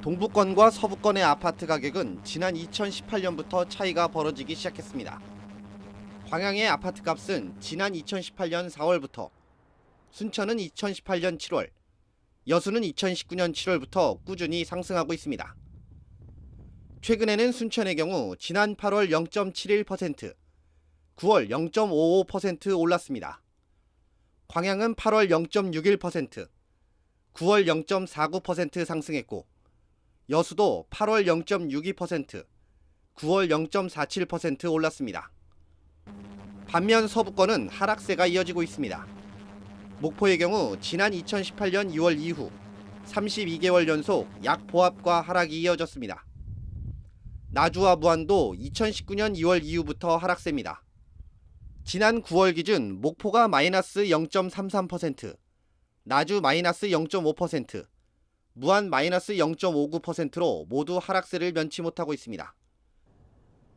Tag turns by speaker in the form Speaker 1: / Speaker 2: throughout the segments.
Speaker 1: 동부권과 서부권의 아파트 가격은 지난 2018년부터 차이가 벌어지기 시작했습니다. 광양의 아파트 값은 지난 2018년 4월부터, 순천은 2018년 7월, 여수는 2019년 7월부터 꾸준히 상승하고 있습니다. 최근에는 순천의 경우 지난 8월 0.71%, 9월 0.55% 올랐습니다. 광양은 8월 0.61%, 9월 0.49% 상승했고, 여수도 8월 0.62%, 9월 0.47% 올랐습니다. 반면 서부권은 하락세가 이어지고 있습니다. 목포의 경우 지난 2018년 2월 이후 32개월 연속 약보합과 하락이 이어졌습니다. 나주와 무안도 2019년 2월 이후부터 하락세입니다. 지난 9월 기준 목포가 마이너스 0.33%, 나주 마이너스 0.5%, 무안 마이너스 0.59%로 모두 하락세를 면치 못하고 있습니다.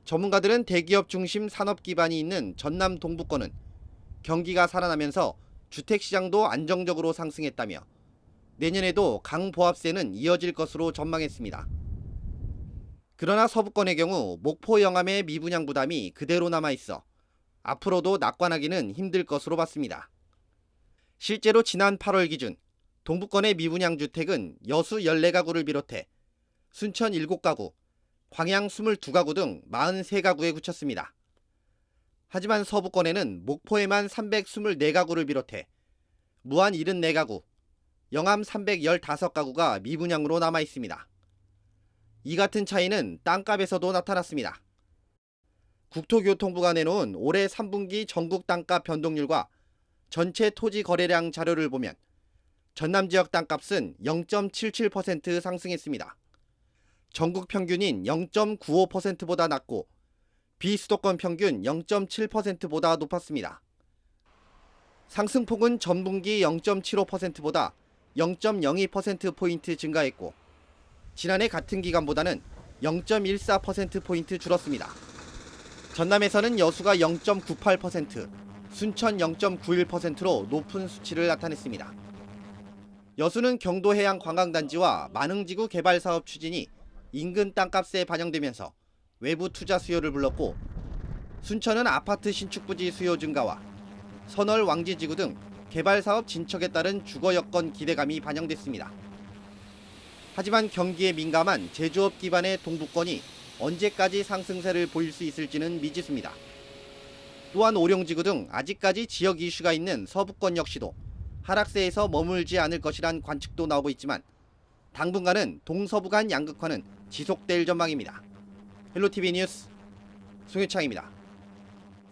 Speaker 1: 전문가들은 대기업 중심 산업 기반이 있는 전남 동부권은 경기가 살아나면서 주택시장도 안정적으로 상승했다며 내년에도 강보합세는 이어질 것으로 전망했습니다. 그러나 서부권의 경우 목포 영암의 미분양 부담이 그대로 남아있어 앞으로도 낙관하기는 힘들 것으로 봤습니다. 실제로 지난 8월 기준 동부권의 미분양 주택은 여수 14가구를 비롯해 순천 7가구, 광양 22가구 등 43가구에 그쳤습니다. 하지만 서부권에는 목포에만 324가구를 비롯해 무안 74가구, 영암 315가구가 미분양으로 남아 있습니다. 이 같은 차이는 땅값에서도 나타났습니다. 국토교통부가 내놓은 올해 3분기 전국 땅값 변동률과 전체 토지 거래량 자료를 보면 전남 지역 땅값은 0.77% 상승했습니다. 전국 평균인 0.95%보다 낮고 비수도권 평균 0.7%보다 높았습니다. 상승폭은 전분기 0.75%보다 0.02%포인트 증가했고 지난해 같은 기간보다는 0.14%포인트 줄었습니다. 전남에서는 여수가 0.98%, 순천 0.91%로 높은 수치를 나타냈습니다. 여수는 경도 해양 관광단지와 만흥지구 개발 사업 추진이 인근 땅값에 반영되면서 외부 투자 수요를 불렀고 순천은 아파트 신축 부지 수요 증가와 선월 왕지지구 등 개발 사업 진척에 따른 주거 여건 기대감이 반영됐습니다. 하지만 경기에 민감한 제조업 기반의 동부권이 언제까지 상승세를 보일 수 있을지는 미지수입니다. 또한 오룡지구 등 아직까지 지역 이슈가 있는 서부권 역시도 하락세에서 머물지 않을 것이란 관측도 나오고 있지만 당분간은 동서부 간 양극화는 지속될 전망입니다. 헬로티비 뉴스 송유창입니다.